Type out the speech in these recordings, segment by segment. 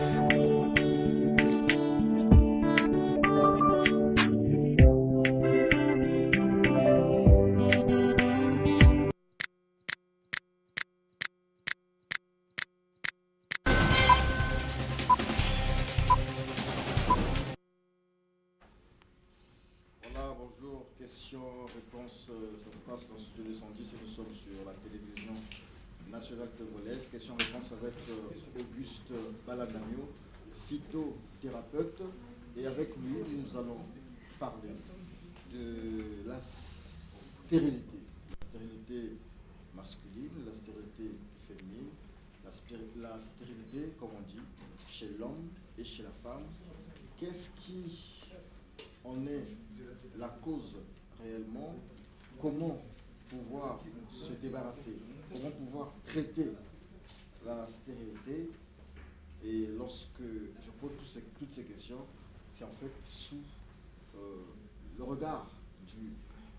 Voilà, bonjour, questions-réponses, ça se passe dans le studio 210 et nous sommes sur la télévision nationale congolaise. Questions-réponses avec Auguste Balandamio, phytothérapeute, et avec lui nous allons parler de la stérilité masculine, la stérilité féminine, la stérilité, comme on dit, chez l'homme et chez la femme. Qu'est-ce qui en est la cause réellement? Comment pouvoir se débarrasser? Comment pouvoir traiter la stérilité? Et lorsque je pose toutes ces questions, c'est en fait sous le regard du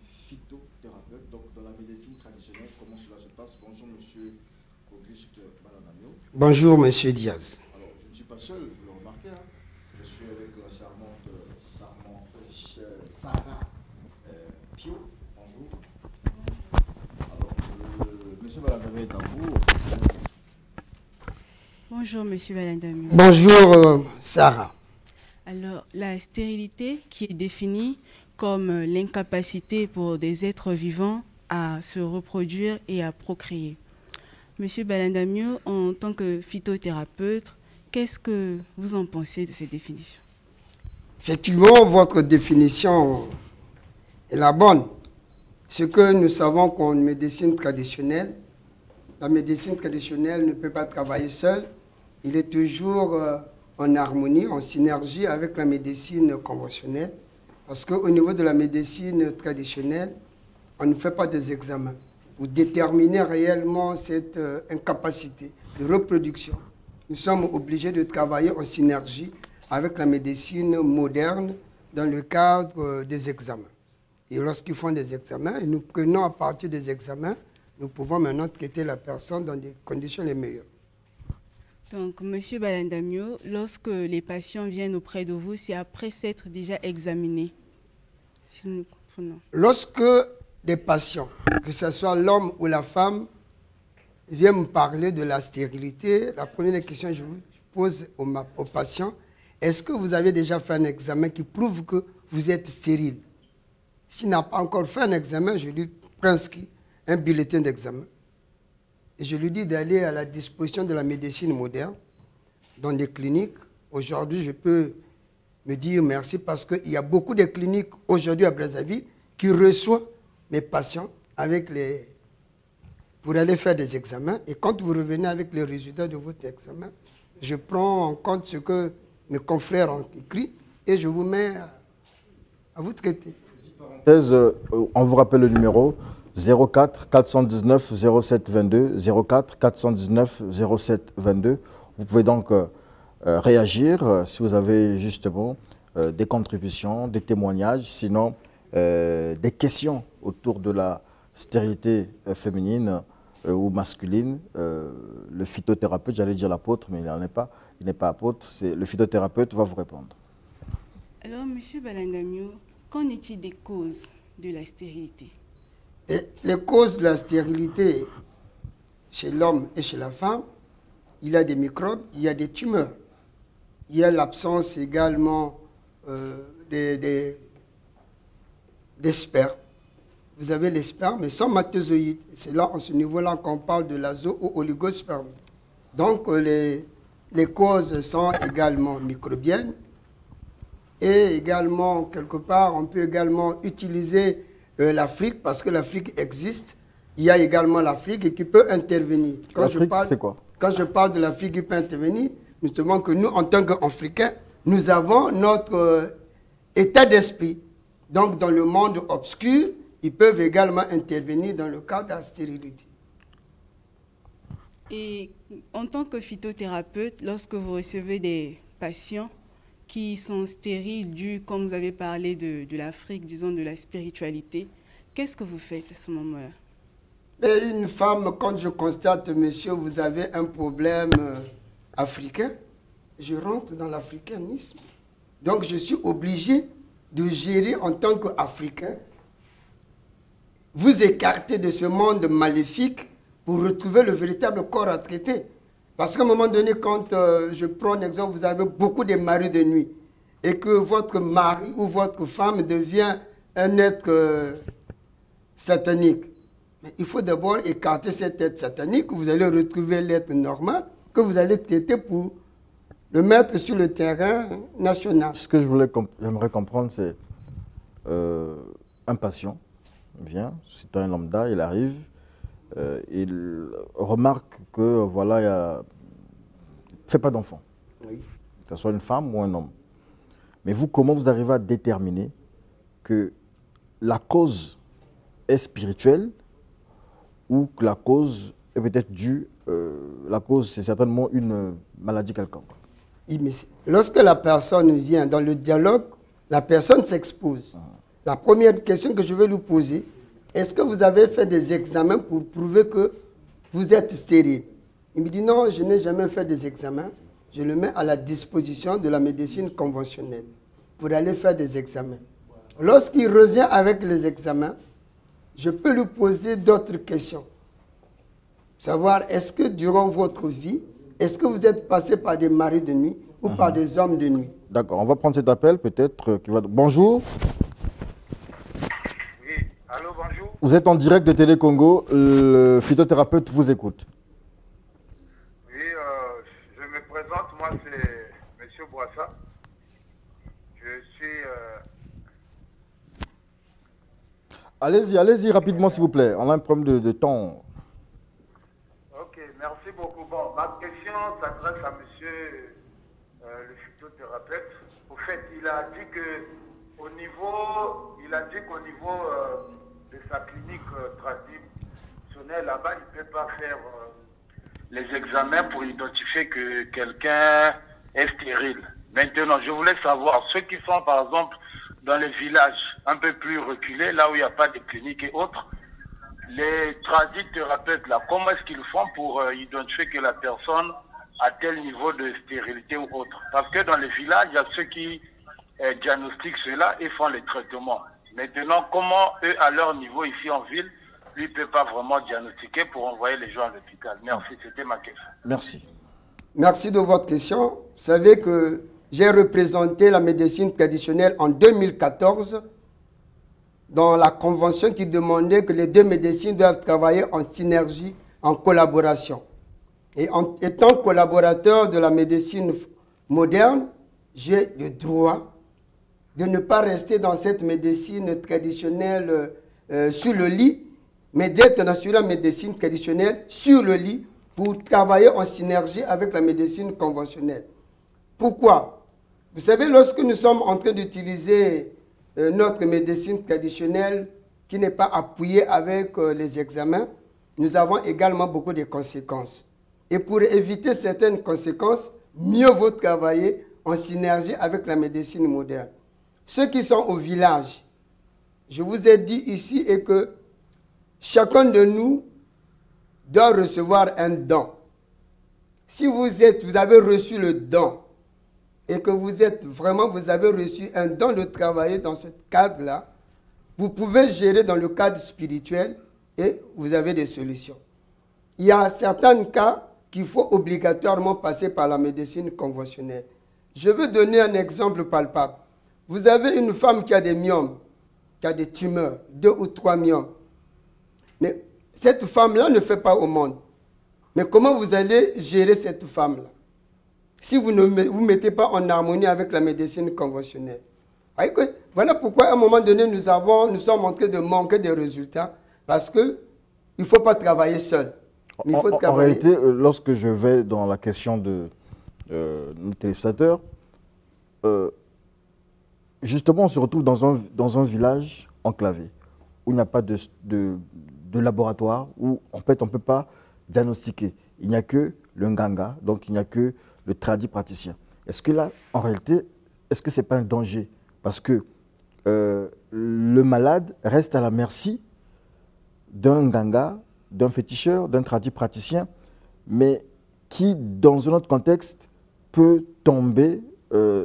phytothérapeute, donc dans la médecine traditionnelle, comment cela se passe. Bonjour monsieur Auguste Balandamio. Bonjour monsieur Diaz. Alors je ne suis pas seul, vous le remarquez, hein. Je suis avec la charmante Sarah Pio. Bonjour. Alors monsieur Balandamio est à vous. Bonjour monsieur Balandamio. Bonjour Sarah. Alors, la stérilité qui est définie comme l'incapacité pour des êtres vivants à se reproduire et à procréer. Monsieur Balandamio, en tant que phytothérapeute, qu'est-ce que vous en pensez de cette définition? Effectivement, votre définition est la bonne. Ce que nous savons qu'en médecine traditionnelle, la médecine traditionnelle ne peut pas travailler seule. Il est toujours en harmonie, en synergie avec la médecine conventionnelle. Parce qu'au niveau de la médecine traditionnelle, on ne fait pas des examens pour déterminer réellement cette incapacité de reproduction. Nous sommes obligés de travailler en synergie avec la médecine moderne dans le cadre des examens. Et lorsqu'ils font des examens, et nous prenons à partir des examens, nous pouvons maintenant traiter la personne dans des conditions les meilleures. Donc, monsieur Balandamio, lorsque les patients viennent auprès de vous, c'est après s'être déjà examinés, si nous comprenons. Lorsque des patients, que ce soit l'homme ou la femme, viennent me parler de la stérilité, la première question que je vous pose aux patients, est-ce que vous avez déjà fait un examen qui prouve que vous êtes stérile? S'il n'a pas encore fait un examen, je lui prescris un bulletin d'examen. Et je lui dis d'aller à la disposition de la médecine moderne, dans des cliniques. Aujourd'hui, je peux me dire merci parce qu'il y a beaucoup de cliniques aujourd'hui à Brazzaville qui reçoivent mes patients pour aller faire des examens. Et quand vous revenez avec les résultats de votre examen, je prends en compte ce que mes confrères ont écrit et je vous mets à vous traiter. On vous rappelle le numéro 04 419 07 22, 04 419 07 22. Vous pouvez donc réagir si vous avez justement des contributions, des témoignages, sinon des questions autour de la stérilité féminine ou masculine. Le phytothérapeute, j'allais dire l'apôtre, mais il n'en est pas, il n'est pas apôtre, le phytothérapeute va vous répondre. Alors, monsieur Balandamio, qu'en est-il des causes de la stérilité? Et les causes de la stérilité chez l'homme et chez la femme, il y a des microbes, il y a des tumeurs. Il y a l'absence également des spermes. Vous avez les spermes, mais sans spermatozoïdes. C'est là, à ce niveau-là, qu'on parle de l'azo-oligosperme. Donc, les causes sont également microbiennes. Et également, quelque part, on peut également utiliser l'Afrique, parce que l'Afrique existe. Il y a également l'Afrique qui peut intervenir. L'Afrique, c'est quoi? Quand je parle de l'Afrique qui peut intervenir, justement que nous, en tant qu'Africains, nous avons notre état d'esprit. Donc, dans le monde obscur, ils peuvent également intervenir dans le cas de la stérilité. Et en tant que phytothérapeute, lorsque vous recevez des patients qui sont stériles, comme vous avez parlé de l'Afrique, disons de la spiritualité, qu'est-ce que vous faites à ce moment-là? Une femme, quand je constate, monsieur, vous avez un problème africain, je rentre dans l'africanisme. Donc je suis obligé de gérer en tant qu'Africain, vous écarter de ce monde maléfique pour retrouver le véritable corps à traiter. Parce qu'à un moment donné, quand je prends un exemple, vous avez beaucoup de maris de nuit et que votre mari ou votre femme devient un être satanique. Mais il faut d'abord écarter cet être satanique, vous allez retrouver l'être normal, que vous allez traiter pour le mettre sur le terrain national. Ce que j'aimerais comprendre, c'est un patient vient, c'est un lambda, il arrive, il remarque que voilà, il ne fait pas d'enfant, Oui. que ce soit une femme ou un homme. Mais vous, comment vous arrivez à déterminer que la cause est spirituelle ou que la cause est peut-être due, la cause c'est certainement une maladie quelconque? Lorsque la personne vient dans le dialogue, la personne s'expose. La première question que je vais lui poser, est-ce que vous avez fait des examens pour prouver que vous êtes stérile? Il me dit non, je n'ai jamais fait des examens. Je le mets à la disposition de la médecine conventionnelle pour aller faire des examens. Lorsqu'il revient avec les examens, je peux lui poser d'autres questions. Savoir, est-ce que durant votre vie, est-ce que vous êtes passé par des maris de nuit ou par des hommes de nuit? D'accord, on va prendre cet appel peut-être. Bonjour. Oui, allô, bonjour. Vous êtes en direct de Télé Congo. Le phytothérapeute vous écoute. Oui, je me présente. Moi, c'est M. Boissa. Je suis... Allez-y rapidement s'il vous plaît. On a un problème de temps. Ok, merci beaucoup. Bon, ma question s'adresse à monsieur le phytothérapeute. Au fait, il a dit qu'au niveau de sa clinique traditionnelle, là-bas, il ne peut pas faire les examens pour identifier que quelqu'un est stérile. Maintenant, je voulais savoir, ceux qui sont par exemple dans les villages un peu plus reculés, là où il n'y a pas de clinique et autres, les tradithérapeutes, là, comment est-ce qu'ils font pour identifier que la personne a tel niveau de stérilité ou autre? Parce que dans les villages, il y a ceux qui diagnostiquent cela et font les traitements. Maintenant, comment eux, à leur niveau ici en ville, lui ne peut pas vraiment diagnostiquer pour envoyer les gens à l'hôpital? Merci, c'était ma question. Merci. Merci de votre question. Vous savez que j'ai représenté la médecine traditionnelle en 2014 dans la convention qui demandait que les deux médecines doivent travailler en synergie, en collaboration. Et en étant collaborateur de la médecine moderne, j'ai le droit de ne pas rester dans cette médecine traditionnelle sur le lit, mais d'être dans la médecine traditionnelle sur le lit pour travailler en synergie avec la médecine conventionnelle. Pourquoi? Vous savez, lorsque nous sommes en train d'utiliser notre médecine traditionnelle qui n'est pas appuyée avec les examens, nous avons également beaucoup de conséquences. Et pour éviter certaines conséquences, mieux vaut travailler en synergie avec la médecine moderne. Ceux qui sont au village, je vous ai dit ici et que chacun de nous doit recevoir un don. Si vous avez reçu le don et que vous avez reçu un don de travailler dans ce cadre-là, vous pouvez gérer dans le cadre spirituel et vous avez des solutions. Il y a certains cas qu'il faut obligatoirement passer par la médecine conventionnelle. Je veux donner un exemple palpable. Vous avez une femme qui a des myomes, qui a des tumeurs, 2 ou 3 myomes. Mais cette femme-là ne fait pas au monde. Mais comment vous allez gérer cette femme-là si vous ne vous mettez pas en harmonie avec la médecine conventionnelle? Voilà pourquoi à un moment donné, nous sommes en train de manquer de résultats parce qu'il ne faut pas travailler seul. Mais il faut travailler. En réalité, lorsque je vais dans la question de nos téléspectateurs, justement, on se retrouve dans un village enclavé où il n'y a pas de laboratoire, où en fait, on ne peut pas diagnostiquer. Il n'y a que le nganga, donc il n'y a que le tradit praticien. Est-ce que là, en réalité, est-ce que ce n'est pas un danger? Parce que le malade reste à la merci d'un nganga, d'un féticheur, d'un tradit praticien, mais qui, dans un autre contexte, peut tomber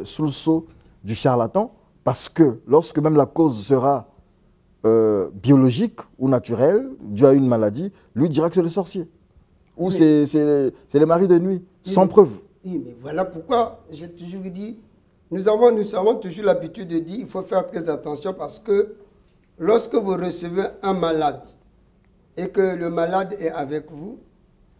sous le sceau du charlatan, parce que lorsque même la cause sera biologique ou naturelle, due à une maladie, lui dira que c'est le sorcier. Ou c'est les maris de nuit, sans preuve. Oui, mais voilà pourquoi j'ai toujours dit, nous avons toujours l'habitude de dire qu'il faut faire très attention, parce que lorsque vous recevez un malade et que le malade est avec vous,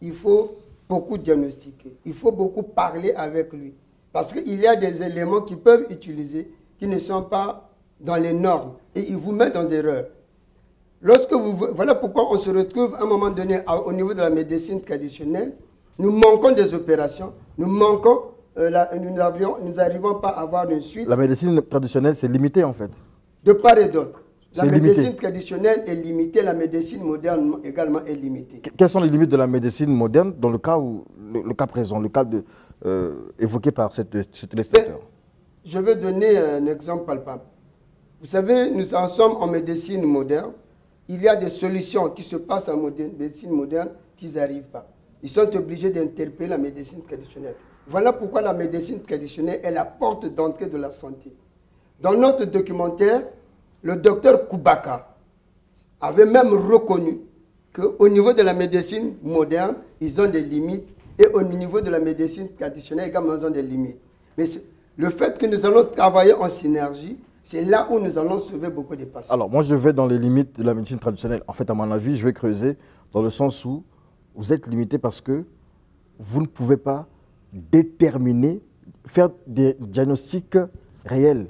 il faut beaucoup diagnostiquer, il faut beaucoup parler avec lui. Parce qu'il y a des éléments qu'ils peuvent utiliser qui ne sont pas dans les normes et ils vous mettent dans des erreurs. Voilà pourquoi on se retrouve à un moment donné au niveau de la médecine traditionnelle. Nous manquons des opérations, nous n'arrivons pas à avoir une suite. La médecine traditionnelle, c'est limité en fait. De part et d'autre. La médecine limité. traditionnelle est limitée, la médecine moderne également est limitée. Quelles sont les limites de la médecine moderne dans le cas, le cas présent, le cas évoqué par ce téléspectateur? Je vais donner un exemple palpable. Vous savez, nous en sommes en médecine moderne. Il y a des solutions qui se passent en médecine moderne qui n'arrivent pas. Ils sont obligés d'interpeller la médecine traditionnelle. Voilà pourquoi la médecine traditionnelle est la porte d'entrée de la santé. Dans notre documentaire, le docteur Koubaka avait même reconnu qu'au niveau de la médecine moderne, ils ont des limites, et au niveau de la médecine traditionnelle également, ils ont des limites. Mais le fait que nous allons travailler en synergie, c'est là où nous allons sauver beaucoup de patients. Alors, moi, je vais dans les limites de la médecine traditionnelle. En fait, à mon avis, je vais creuser dans le sens où vous êtes limité parce que vous ne pouvez pas déterminer, faire des diagnostics réels.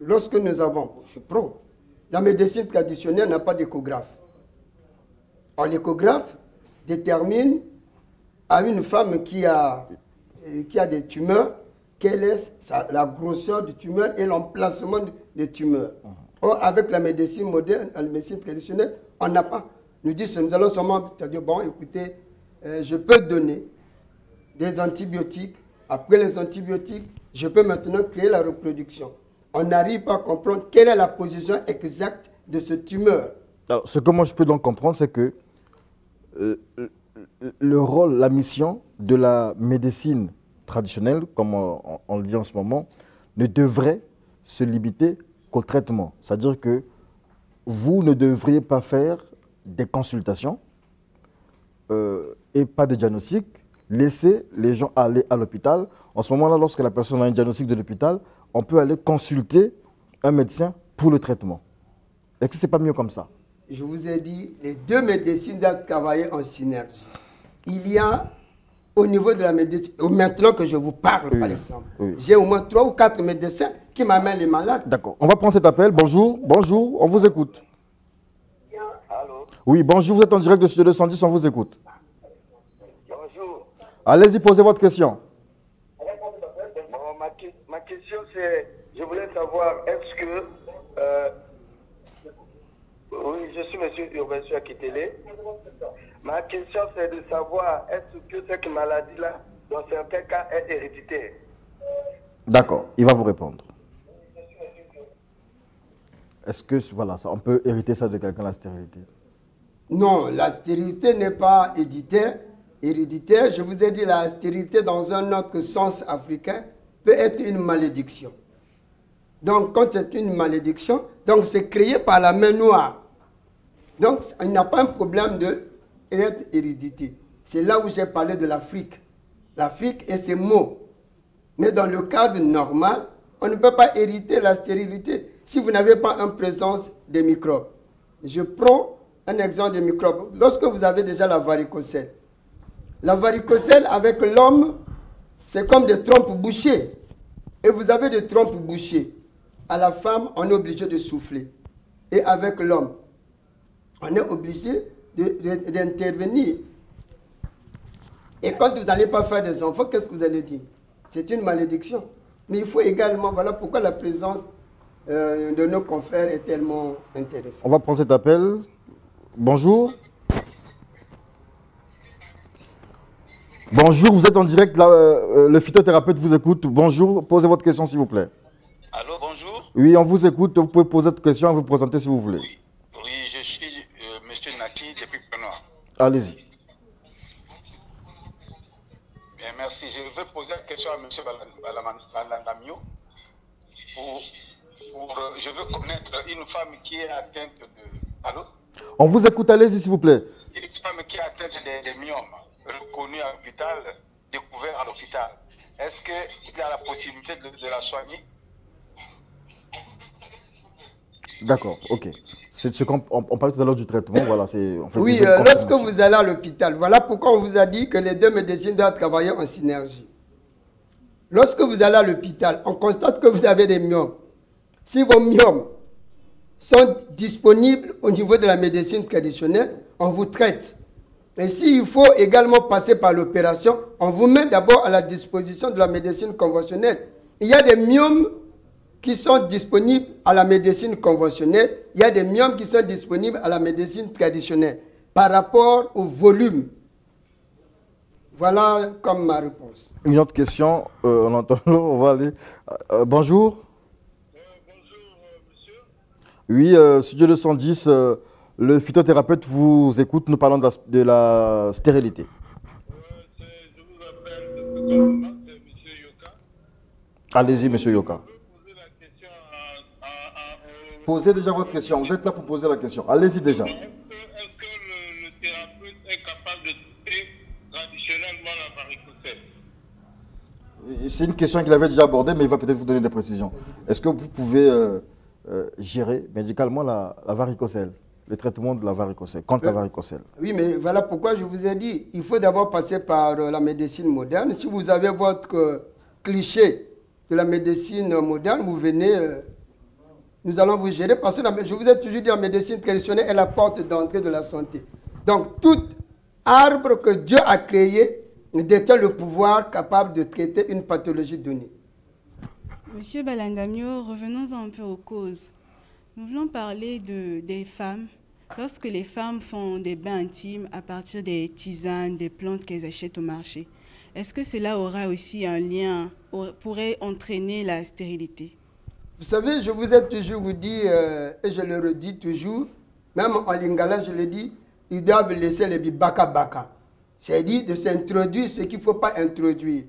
Lorsque nous avons, je prends, la médecine traditionnelle n'a pas d'échographe. Alors, l'échographe détermine à une femme qui a des tumeurs, quelle est la grosseur du tumeur et l'emplacement des tumeurs. Or, avec la médecine moderne, la médecine traditionnelle, on n'a pas. Nous disons, nous allons seulement dire, bon, écoutez, je peux donner des antibiotiques. Après les antibiotiques, je peux maintenant créer la reproduction. On n'arrive pas à comprendre quelle est la position exacte de ce tumeur. Alors, ce que moi je peux donc comprendre, c'est que le rôle, la mission de la médecine traditionnelle, comme on le dit en ce moment, ne devrait se limiter qu'au traitement. C'est-à-dire que vous ne devriez pas faire des consultations et pas de diagnostic. Laissez les gens aller à l'hôpital. En ce moment-là, lorsque la personne a un diagnostic de l'hôpital, on peut aller consulter un médecin pour le traitement. Est-ce que ce n'est pas mieux comme ça? Je vous ai dit, les deux médecines doivent travailler en synergie. Il y a, au niveau de la médecine, maintenant que je vous parle, par exemple, j'ai au moins 3 ou 4 médecins qui m'amènent les malades. D'accord. On va prendre cet appel. Bonjour, bonjour, on vous écoute. Allô? Oui, bonjour, vous êtes en direct de Studio 210, on vous écoute. Bonjour. Allez-y, posez votre question. Bon, ma question c'est, je voulais savoir, est-ce que... oui, je suis M. Urbain Akitele. Ma question c'est de savoir, est-ce que cette maladie-là, dans certains cas, est héréditaire? D'accord, il va vous répondre. Est-ce que, voilà, ça, on peut hériter ça de quelqu'un, la stérilité? Non, la stérilité n'est pas héréditaire. Je vous ai dit, la stérilité, dans un autre sens africain, peut être une malédiction. Donc, quand c'est une malédiction, donc c'est créé par la main noire. Donc, il n'y a pas un problème d'être hérédité. C'est là où j'ai parlé de l'Afrique. L'Afrique et ses mots. Mais dans le cadre normal, on ne peut pas hériter la stérilité si vous n'avez pas une présence des microbes. Je prends un exemple de microbes. Lorsque vous avez déjà la varicocèle, avec l'homme, c'est comme des trompes bouchées. Et vous avez des trompes bouchées. À la femme, on est obligé de souffler. Et avec l'homme, on est obligé d'intervenir. Et quand vous n'allez pas faire des enfants, qu'est-ce que vous allez dire? C'est une malédiction. Mais il faut également, voilà pourquoi la présence de nos confrères est tellement intéressante. On va prendre cet appel. Bonjour. Bonjour, vous êtes en direct, là, le phytothérapeute vous écoute. Bonjour, posez votre question s'il vous plaît. Allô, bonjour. Oui, on vous écoute, vous pouvez poser votre question et vous présenter si vous voulez. Oui, je suis M. Naki depuis Penoir. Allez-y. Bien, merci. je veux poser la question à M. Balandamio. Je veux connaître une femme qui est atteinte de... Allô? On vous écoute, allez-y s'il vous plaît. Une femme qui est atteinte de myomes, reconnue à l'hôpital, découverte à l'hôpital. Est-ce qu'il y a la possibilité de la soigner? D'accord, ok. C'est ce qu'on parlait tout à l'heure du traitement. Voilà, oui, lorsque vous allez à l'hôpital, voilà pourquoi on vous a dit que les deux médecines doivent travailler en synergie. Lorsque vous allez à l'hôpital, on constate que vous avez des myomes. Si vos myomes sont disponibles au niveau de la médecine traditionnelle, on vous traite. Et s'il faut également passer par l'opération, on vous met d'abord à la disposition de la médecine conventionnelle. Il y a des myomes qui sont disponibles à la médecine conventionnelle, il y a des myomes qui sont disponibles à la médecine traditionnelle par rapport au volume. Voilà comme ma réponse. Une autre question, on entend, on va aller. Bonjour. Bonjour, monsieur. Oui, Studio 210, le phytothérapeute vous écoute, nous parlons de la stérilité. Je vous appelle de Colomba, c'est monsieur Yoka. Allez-y, monsieur Yoka. Je veux poser la question Posez déjà votre question, vous êtes là pour poser la question. Allez-y déjà. Est-ce que le thérapeute est capable de traiter traditionnellement la varicocèle? C'est une question qu'il avait déjà abordée, mais il va peut-être vous donner des précisions. Est-ce que vous pouvez gérer médicalement la varicocèle, le traitement de la varicocèle, contre la varicocèle? Oui, mais voilà pourquoi je vous ai dit, il faut d'abord passer par la médecine moderne. Si vous avez votre cliché de la médecine moderne, vous venez, nous allons vous gérer. Parce que je vous ai toujours dit, la médecine traditionnelle est la porte d'entrée de la santé. Donc, tout arbre que Dieu a créé détient le pouvoir capable de traiter une pathologie donnée. Monsieur Balandamio, revenons un peu aux causes. Nous voulons parler des femmes. Lorsque les femmes font des bains intimes à partir des tisanes, des plantes qu'elles achètent au marché, est-ce que cela aura aussi un lien, pourrait entraîner la stérilité? Vous savez, je vous ai toujours dit, et je le redis toujours, même en lingala, je le dis, ils doivent laisser les baka-baka. C'est-à-dire de s'introduire ce qu'il ne faut pas introduire.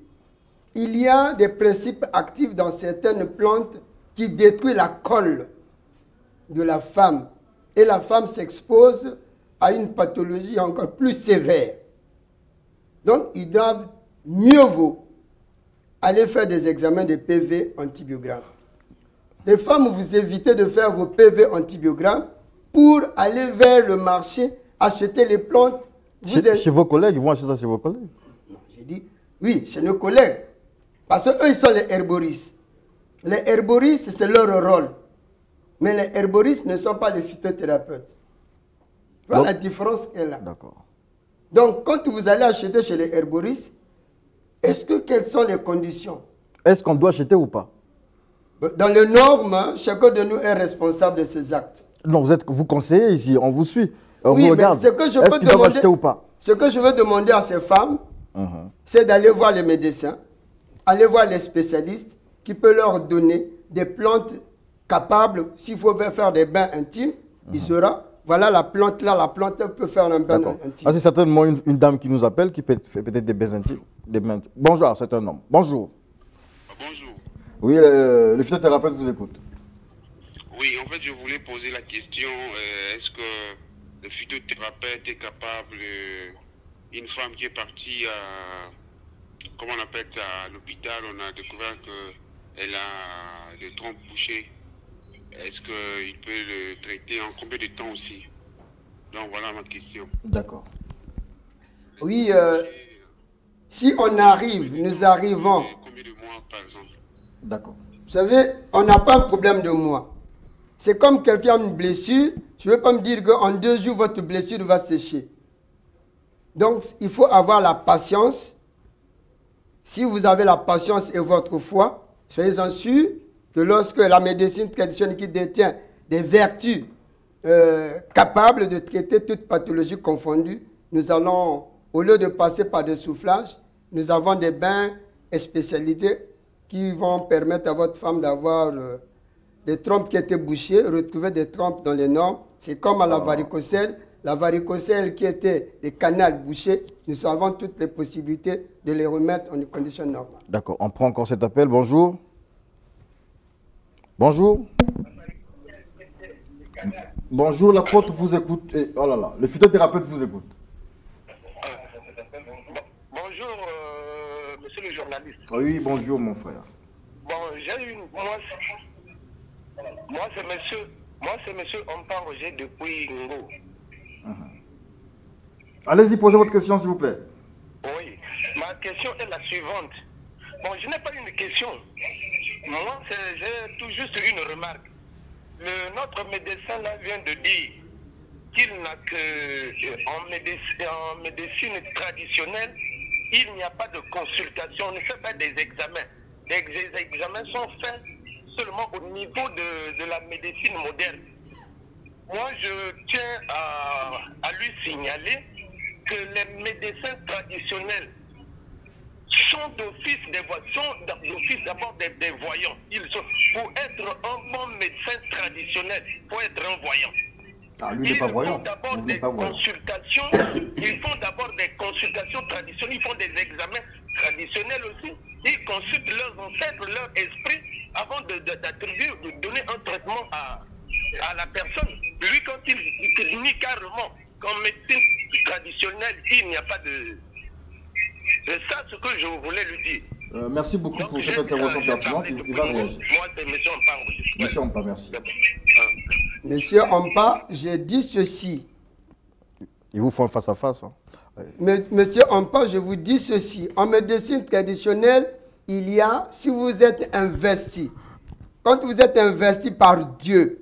Il y a des principes actifs dans certaines plantes qui détruisent la colle de la femme. Et la femme s'expose à une pathologie encore plus sévère. Donc, ils doivent, mieux vaut, aller faire des examens de PV antibiogramme. Les femmes, vous évitez de faire vos PV antibiogramme pour aller vers le marché, acheter les plantes. Chez vos collègues, ils vont acheter ça chez vos collègues? Non, j'ai dit, oui, chez nos collègues. Parce qu'eux, ils sont les herboristes. Les herboristes, c'est leur rôle. Mais les herboristes ne sont pas les phytothérapeutes. Voilà la différence est là. D'accord. Donc, quand vous allez acheter chez les herboristes, quelles sont les conditions? Est-ce qu'on doit acheter ou pas? Dans les normes, chacun de nous est responsable de ses actes. Non, vous conseillez ici, on vous suit. On oui, vous regarde. Mais ce que je est-ce peux qu'ils doivent demander, acheter ou pas? Ce que je veux demander à ces femmes, c'est d'aller voir les médecins, aller voir les spécialistes qui peuvent leur donner des plantes capables, s'il faut faire des bains intimes, il sera, voilà la plante là, la plante peut faire un bain intime. Ah, c'est certainement une dame qui nous appelle, qui fait peut-être des bains intimes. Bonjour, c'est un homme. Bonjour. Bonjour. Oui, le phytothérapeute vous écoute. Oui, en fait, je voulais poser la question, est-ce que le phytothérapeute est capable, une femme qui est partie à, comment on appelle ça, à l'hôpital, on a découvert qu'elle a le trompe bouché. Est-ce qu'il peut le traiter en combien de temps aussi? Donc voilà ma question. D'accord. Oui, si on arrive, nous arrivons. Combien de mois par exemple? D'accord. Vous savez, on n'a pas un problème de mois. C'est comme quelqu'un a une blessure, je ne veux pas me dire qu'en 2 jours, votre blessure va sécher. Donc, il faut avoir la patience. Si vous avez la patience et votre foi, soyez-en sûrs que lorsque la médecine traditionnelle qui détient des vertus capables de traiter toute pathologie confondue, nous allons, au lieu de passer par des soufflages, nous avons des bains et spécialités qui vont permettre à votre femme d'avoir des trompes qui étaient bouchées, retrouver des trompes dans les normes. C'est comme à la varicocèle. La varicocèle qui était des canaux bouchés, nous avons toutes les possibilités de les remettre en conditions normales. D'accord, on prend encore cet appel. Bonjour. Bonjour. Bonjour, l'apôtre vous écoute. Oh là là, le phytothérapeute vous écoute. Bonjour, monsieur le journaliste. Oui, bonjour, mon frère. Bon, j'ai une. Moi, c'est monsieur Ompa Roger depuis Ngo. Allez-y, posez votre question, s'il vous plaît. Oui, ma question est la suivante. Bon, je n'ai pas une question. Moi, j'ai tout juste une remarque. Notre médecin là vient de dire qu'il n'a que en médecine traditionnelle, il n'y a pas de consultation, on ne fait pas des examens. Les examens sont faits seulement au niveau de la médecine moderne. Moi, je tiens à lui signaler que les médecins traditionnels sont d'office d'abord des voyants. Pour être un bon médecin traditionnel, il faut être un voyant. Ah, lui, il n'est pas voyant. Ils font d'abord des consultations traditionnelles, ils font des examens traditionnels aussi. Ils consultent leurs ancêtres, leur esprit, avant d'attribuer, de donner un traitement à la personne. Lui, quand il nie carrément qu'en médecine traditionnelle, il n'y a pas de... C'est ça ce que je voulais lui dire. Merci beaucoup pour cette intervention pertinente. Il va réagir. Moi, c'est M. Ompa. Monsieur Ompa, merci. Monsieur Ompa, j'ai dit ceci. Ils vous font face à face. Hein. Monsieur Ompa, je vous dis ceci. En médecine traditionnelle, il y a, si vous êtes investi, quand vous êtes investi par Dieu,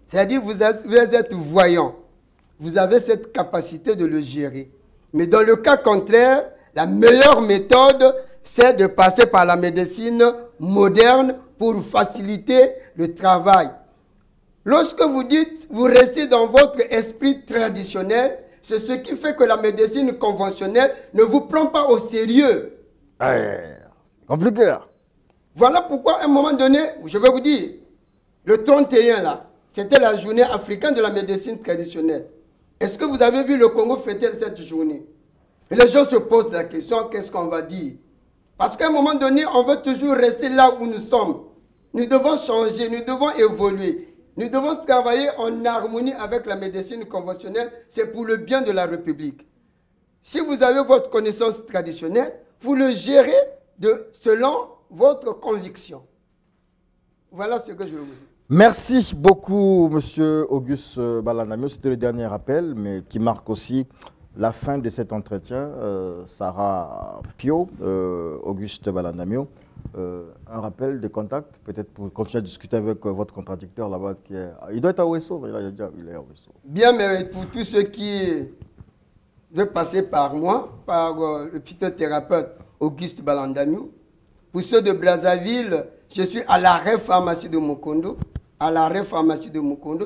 c'est-à-dire vous êtes voyant, vous avez cette capacité de le gérer. Mais dans le cas contraire, la meilleure méthode, c'est de passer par la médecine moderne pour faciliter le travail. Lorsque vous dites, vous restez dans votre esprit traditionnel, c'est ce qui fait que la médecine conventionnelle ne vous prend pas au sérieux. C'est compliqué là. Voilà pourquoi à un moment donné, je vais vous dire, le 31 là, c'était la journée africaine de la médecine traditionnelle. Est-ce que vous avez vu le Congo fêter cette journée? Et les gens se posent la question, qu'est-ce qu'on va dire? Parce qu'à un moment donné, on veut toujours rester là où nous sommes. Nous devons changer, nous devons évoluer. Nous devons travailler en harmonie avec la médecine conventionnelle. C'est pour le bien de la République. Si vous avez votre connaissance traditionnelle, vous le gérez selon votre conviction. Voilà ce que je veux vous dire. Merci beaucoup, Monsieur Auguste Balandamio. C'était le dernier appel, mais qui marque aussi la fin de cet entretien. Sarah Pio, Auguste Balandamio. Un rappel de contact, peut-être pour continuer à discuter avec votre contradicteur là-bas. Il doit être à Ouesso, il est à Ouesso. Bien, mais pour tous ceux qui veulent passer par moi, par le phytothérapeute Auguste Balandamio, pour ceux de Brazzaville, je suis à l'arrêt pharmacie de Mukondo,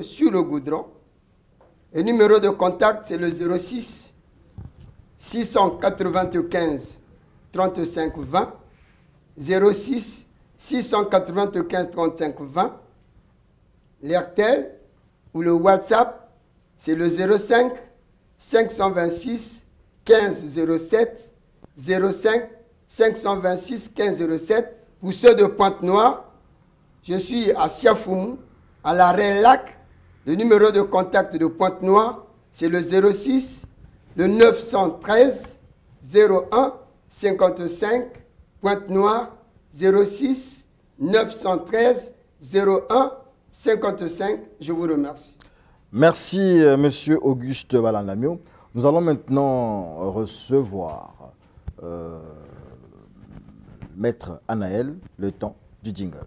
sur le goudron. Le numéro de contact, c'est le 06 695 35 20. 06 695 35 20. L'Airtel ou le WhatsApp, c'est le 05 526 15 07. 05 526 15 07. Pour ceux de Pointe-Noire, je suis à Siafoumou, à l'arrêt Lac. Le numéro de contact de Pointe-Noire, c'est le 06 le 913 01 55. Pointe-Noire, 06 913 01 55. Je vous remercie. Merci, Monsieur Auguste Balandamio. Nous allons maintenant recevoir Maître Anaël, le temps du jingle.